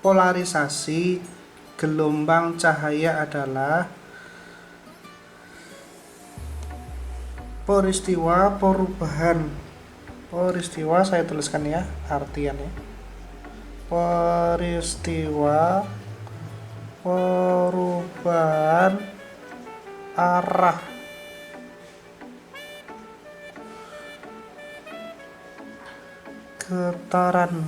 polarisasi gelombang cahaya adalah peristiwa perubahan. Peristiwa saya tuliskan ya artiannya. Peristiwa perubahan arah getaran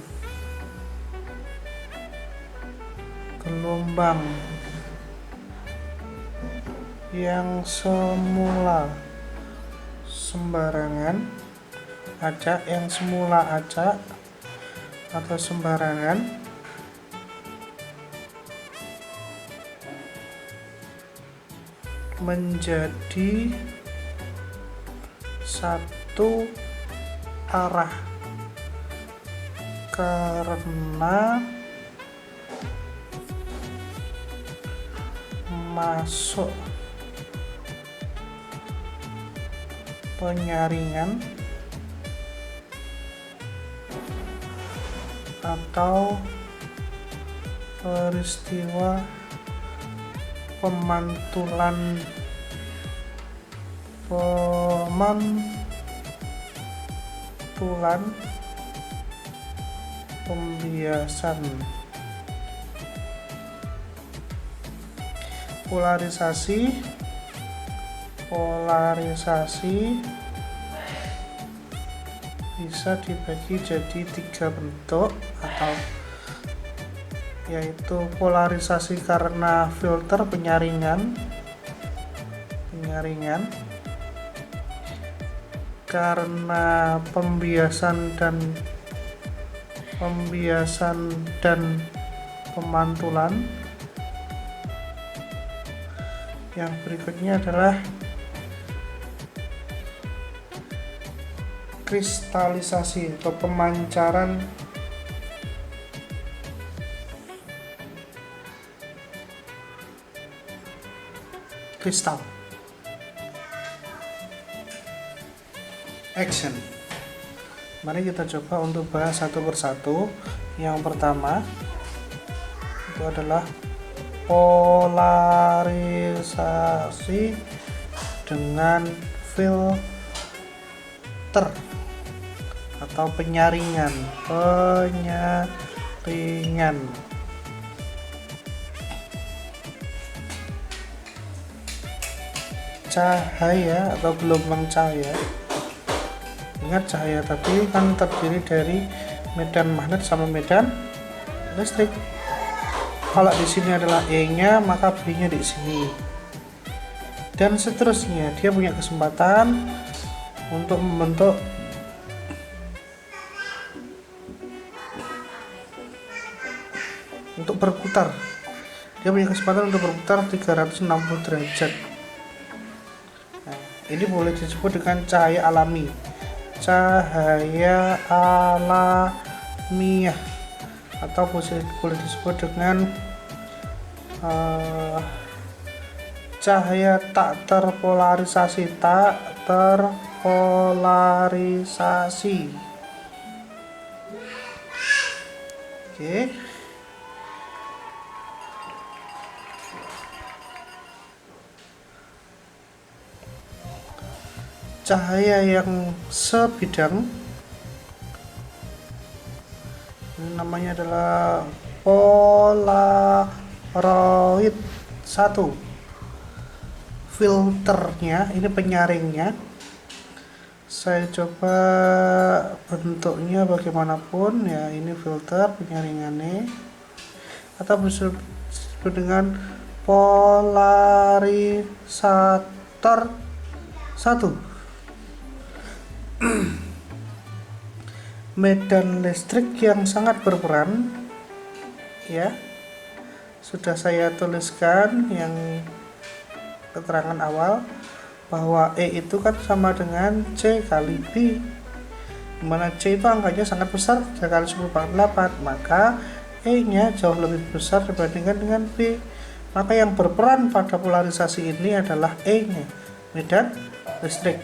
gelombang yang semula acak atau sembarangan menjadi satu arah karena masuk penyaringan atau peristiwa pemantulan pembiasan. Polarisasi bisa dibagi jadi 3 bentuk, atau yaitu polarisasi karena filter penyaringan, karena pembiasan dan pemantulan. Yang berikutnya adalah kristalisasi atau pemancaran kristal. Action. Mari kita coba untuk bahas satu persatu. Yang pertama itu adalah polarisasi dengan filter atau penyaringan. Cahaya atau gelombang cahaya. Ingat, cahaya tadi kan terdiri dari medan magnet sama medan listrik. Kalau di sini adalah E-nya, maka B-nya di sini. Dan seterusnya, dia punya kesempatan untuk membentuk berputar. Dia punya kesempatan untuk berputar 360 derajat. Nah, ini boleh disebut dengan cahaya alami. Cahaya alamiah, atau boleh disebut dengan cahaya tak terpolarisasi. Oke. Cahaya yang sebidang ini namanya adalah polaroid 1. Filternya, ini penyaringnya. Saya coba bentuknya bagaimanapun ya, ini filter penyaringannya, atau disebut dengan polarisator 1. Medan listrik yang sangat berperan, ya, sudah saya tuliskan yang keterangan awal bahwa E itu kan sama dengan C kali B, dimana C itu angkanya sangat besar, 3 kali 10 pangkat 8, maka E nya jauh lebih besar dibandingkan dengan B. Maka yang berperan pada polarisasi ini adalah E nya, medan listrik.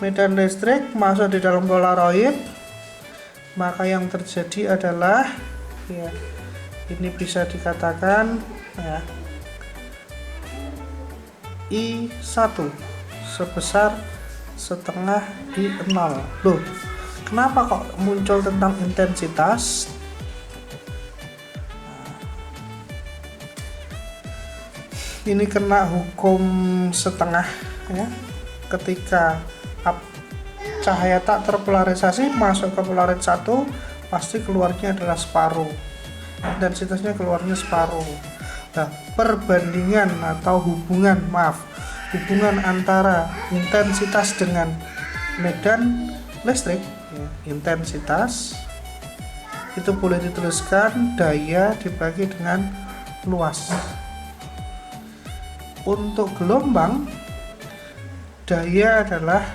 Medan listrik masuk di dalam polaroid, maka yang terjadi adalah ya, Ini bisa dikatakan ya, I1 sebesar setengah I0. Loh, kenapa kok muncul tentang intensitas? Ini kena hukum setengah ya. Ketika cahaya tak terpolarisasi masuk ke polaris 1, pasti keluarnya adalah separuh. Intensitasnya keluarnya separuh. Nah, perbandingan atau hubungan antara intensitas dengan medan listrik ya, intensitas itu boleh dituliskan daya dibagi dengan luas. Untuk gelombang, daya adalah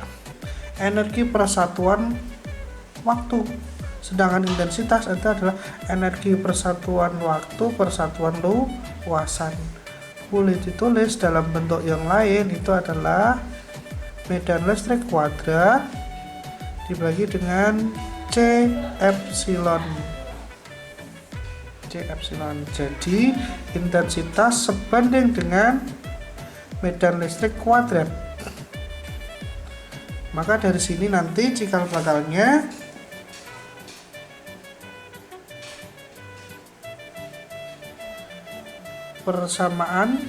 energi persatuan waktu, sedangkan intensitas itu adalah energi persatuan waktu persatuan luasan. Boleh ditulis dalam bentuk yang lain, itu adalah medan listrik kuadrat dibagi dengan C epsilon. Jadi intensitas sebanding dengan medan listrik kuadrat. Maka dari sini nanti cikal bakalnya persamaan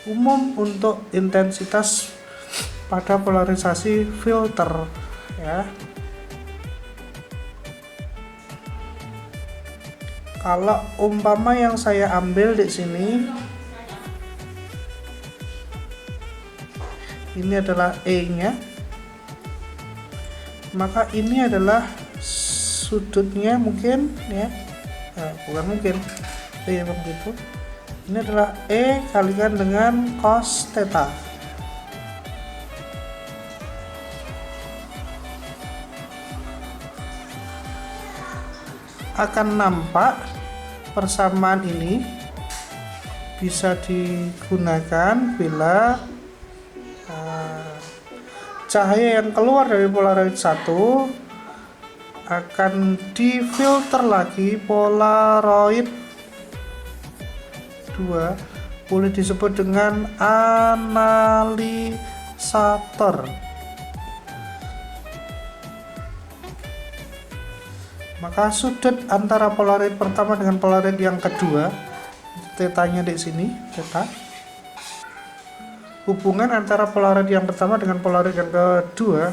umum untuk intensitas pada polarisasi filter ya. Kalau umpama yang saya ambil di sini ini adalah E-nya, maka ini adalah sudutnya mungkin ya, bukan mungkin, begitu. Ini adalah E kalikan dengan cos theta. Akan nampak persamaan ini bisa digunakan bila cahaya yang keluar dari polaroid 1 akan difilter lagi polaroid 2, boleh disebut dengan analisator. Maka sudut antara polaroid pertama dengan polaroid yang kedua, tetanya di sini, theta. Hubungan antara polaroid yang pertama dengan polaroid yang kedua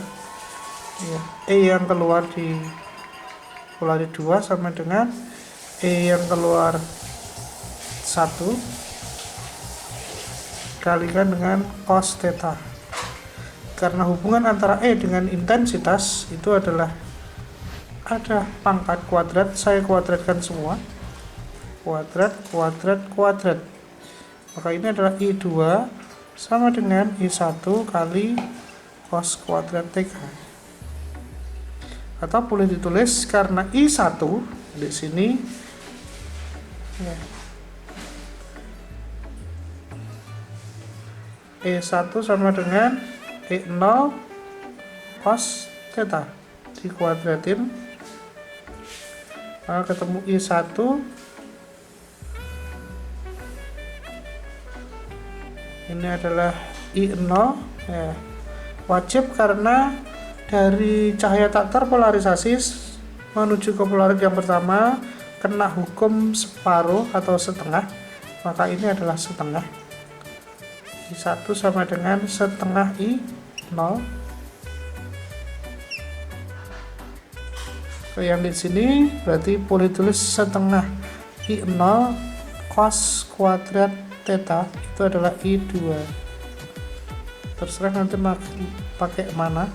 ya, E yang keluar di polaroid 2 sama dengan E yang keluar 1 kalikan dengan cos theta. Karena hubungan antara E dengan intensitas itu adalah ada pangkat kuadrat, saya kuadratkan semua, kuadrat. Maka ini adalah I2 sama dengan I1 kali cos kuadrat T. Atau boleh ditulis karena I1 di sini ya, E1 sama dengan E0 cos theta dikuadratin, maka ketemu I1 ini adalah I0 ya. Wajib karena dari cahaya tak terpolarisasi menuju ke polaroid yang pertama kena hukum separuh atau setengah, maka ini adalah setengah. I1 sama dengan setengah I0. Yang di sini berarti boleh tulis setengah I0 cos kuadrat theta itu adalah I2. Terserah nanti pakai mana.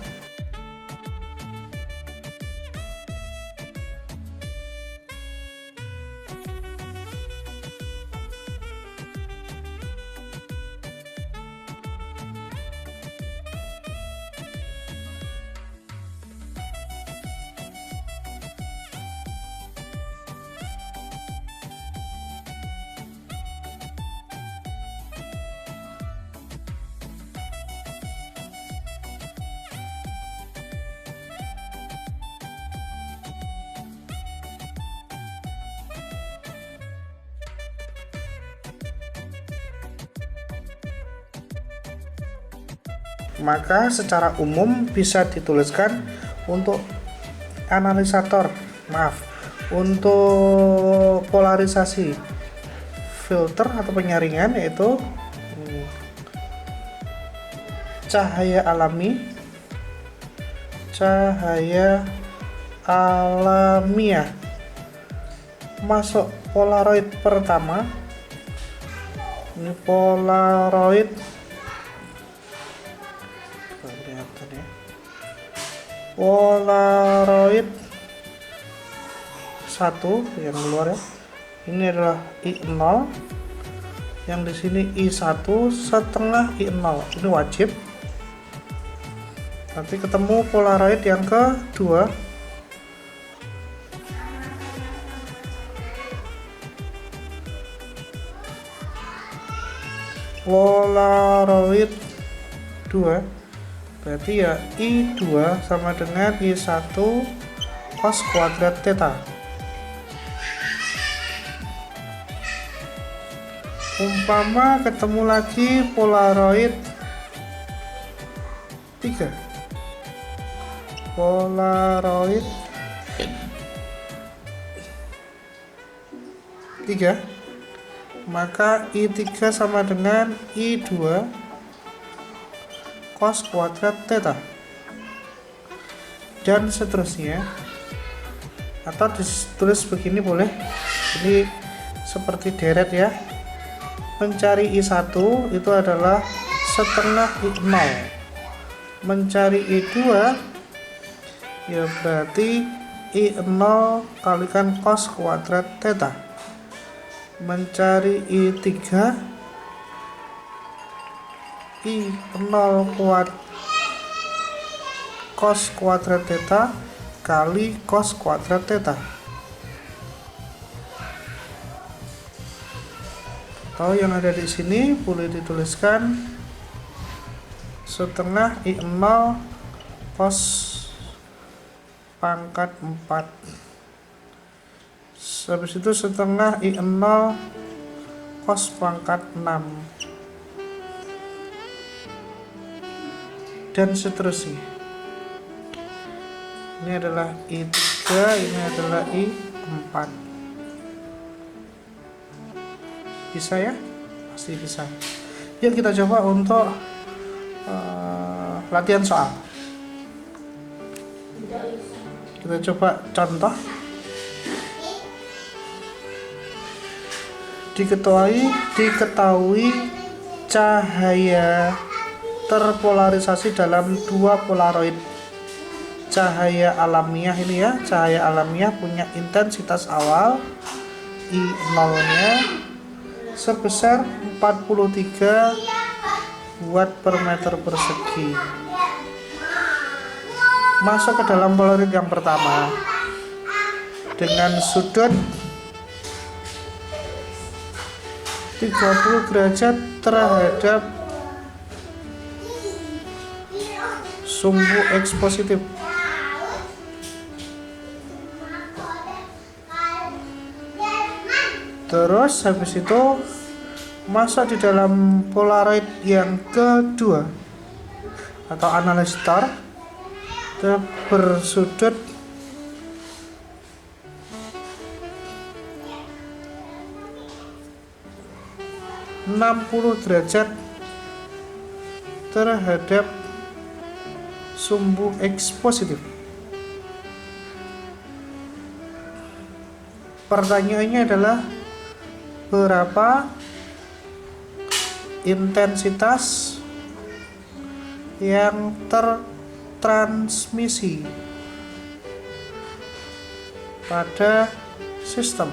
Maka secara umum bisa dituliskan untuk untuk polarisasi filter atau penyaringan, yaitu cahaya alamiah masuk polaroid pertama. Ini polaroid Polaroid 1 yang keluar ya. Ini adalah I0, yang di sini I1 setengah I0. Ini wajib. Nanti ketemu polaroid yang kedua. Polaroid 2, berarti ya I2 sama dengan I1 cos kuadrat theta. Umpama ketemu lagi polaroid 3, polaroid 3, maka I3 sama dengan I2 cos kuadrat theta, dan seterusnya. Atau ditulis begini boleh, ini seperti deret ya. Mencari I1 itu adalah setengah I0, mencari I2 ya berarti I0 kalikan cos kuadrat theta, mencari I3 I0 cos kuadrat theta kali cos kuadrat theta. Atau yang ada di sini boleh dituliskan setengah I0 cos pangkat 4. Habis itu setengah I0 cos pangkat 6, dan seterusnya. Ini adalah I3, ini adalah I4. Bisa ya? Pasti bisa. Yuk kita coba untuk latihan soal. Kita coba contoh. Diketahui cahaya terpolarisasi dalam dua polaroid. Cahaya alamiah ini ya, cahaya alamiah punya intensitas awal I0 nya sebesar 43 watt per meter persegi. Masuk ke dalam polaroid yang pertama dengan sudut 30 derajat terhadap sumbu X positif. Terus habis itu masuk di dalam polaroid yang kedua atau analistor bersudut 60 derajat terhadap sumbu X positif. Pertanyaannya adalah berapa intensitas yang tertransmisi pada sistem.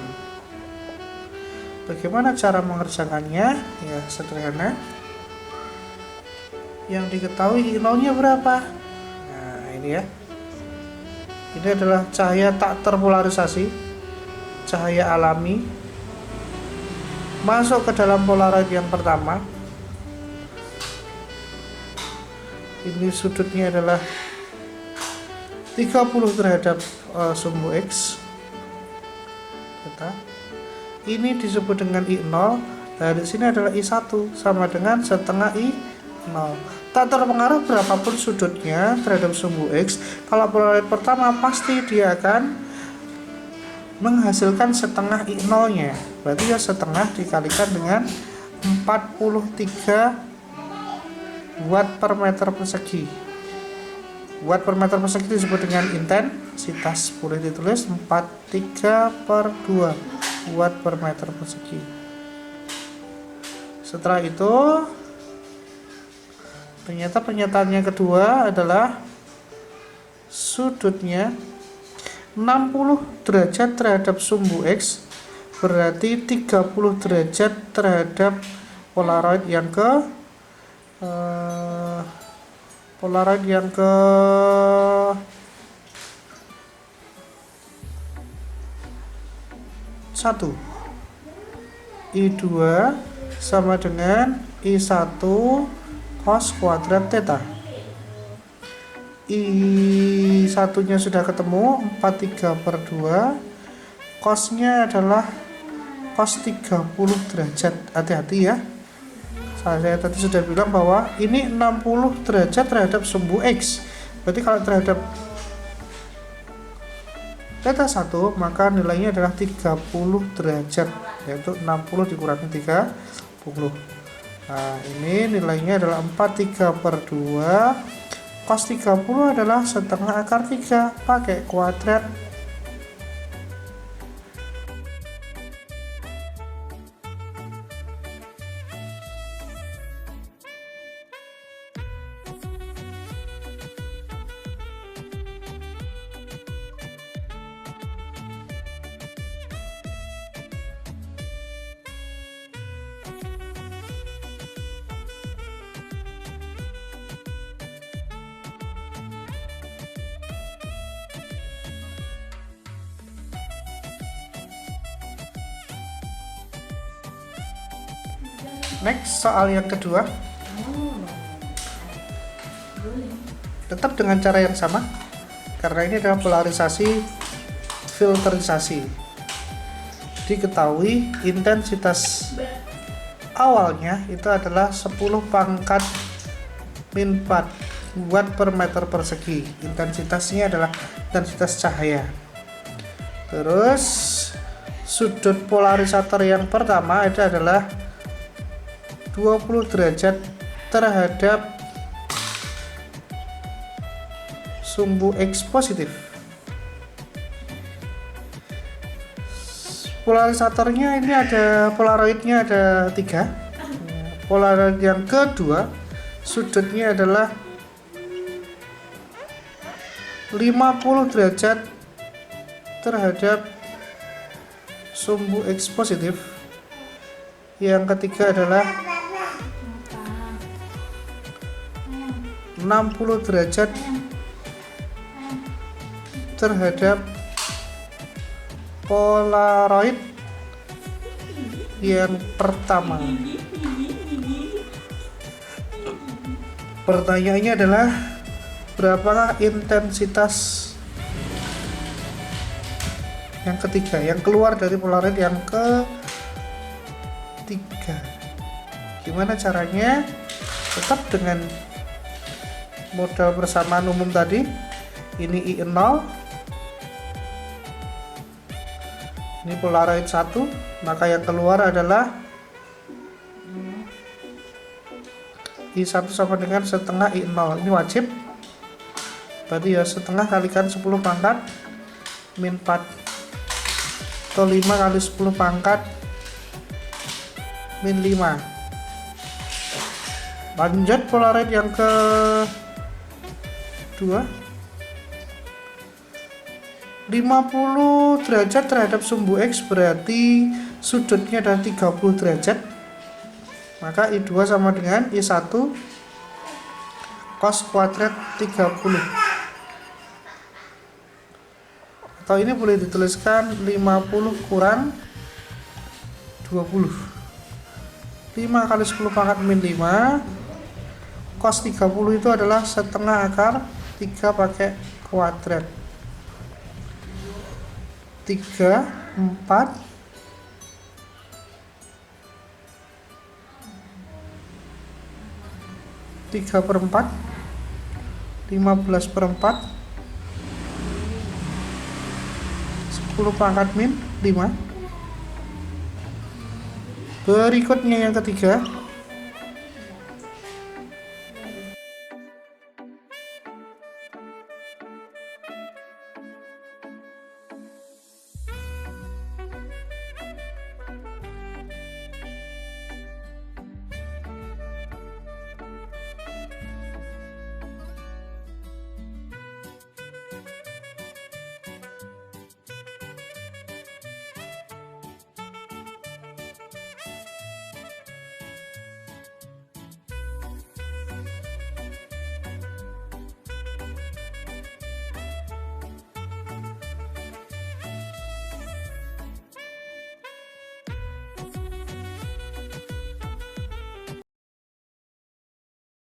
Bagaimana cara mengerjakannya? Ya sederhana. Yang diketahui I0-nya berapa? Nah ini ya. Ini adalah cahaya tak terpolarisasi, cahaya alami, masuk ke dalam polaroid yang pertama. Ini sudutnya adalah 30 terhadap sumbu X. Ini disebut dengan I0. Nah di sini adalah I1 sama dengan setengah I0. tak terpengaruh berapapun sudutnya terhadap sumbu X. Kalau polaroid pertama pasti dia akan menghasilkan setengah I0 nya, berarti ya setengah dikalikan dengan 43 watt per meter persegi. Watt per meter persegi disebut dengan intensitas, boleh ditulis 43/2 watt per meter persegi. Setelah itu ternyata pernyataannya kedua adalah sudutnya 60 derajat terhadap sumbu X, berarti 30 derajat terhadap polaroid yang ke satu. I2 sama dengan I1 cos kuadrat theta. I1 nya sudah ketemu, 43/2. Cosnya adalah cos 30 derajat. Hati-hati ya, saya tadi sudah bilang bahwa ini 60 derajat terhadap sumbu X, berarti kalau terhadap theta 1 maka nilainya adalah 30 derajat, yaitu 60 dikurangi 30. Nah, ini nilainya adalah 43/2. Cos 30 adalah setengah akar 3, pakai kuadrat. Next, soal yang kedua. Tetap dengan cara yang sama, karena ini adalah polarisasi filterisasi. Diketahui intensitas awalnya itu adalah 10 pangkat min 4 watt per meter persegi. Intensitasnya adalah intensitas cahaya. Terus sudut polarisator yang pertama itu adalah 20 derajat terhadap sumbu X positif. Polarisatornya ini ada, polaroidnya ada 3. Polaroid yang kedua sudutnya adalah 50 derajat terhadap sumbu X positif. Yang ketiga adalah 60 derajat terhadap polaroid yang pertama. Pertanyaannya adalah berapakah intensitas yang ketiga yang keluar dari polaroid yang ketiga? Gimana caranya? Tetap dengan modal persamaan umum tadi. Ini I0, ini polaroid 1, maka yang keluar adalah I1 sama dengan setengah I0. Ini wajib, berarti ya setengah kalikan 10 pangkat min 4 atau 5 kali 10 pangkat min 5. Lanjut polaroid yang kedua, 50 derajat terhadap sumbu X, berarti sudutnya adalah 30 derajat. Maka I2 sama dengan I1 cos kuadrat 30. Atau ini boleh dituliskan 50 kurang 20. 5 kali 10 pangkat min 5. Cos 30 itu adalah setengah akar 3 pakai kuadrat. 3, 4, 5. 3/4, 15/4, 10 pangkat min 5. Berikutnya yang ketiga,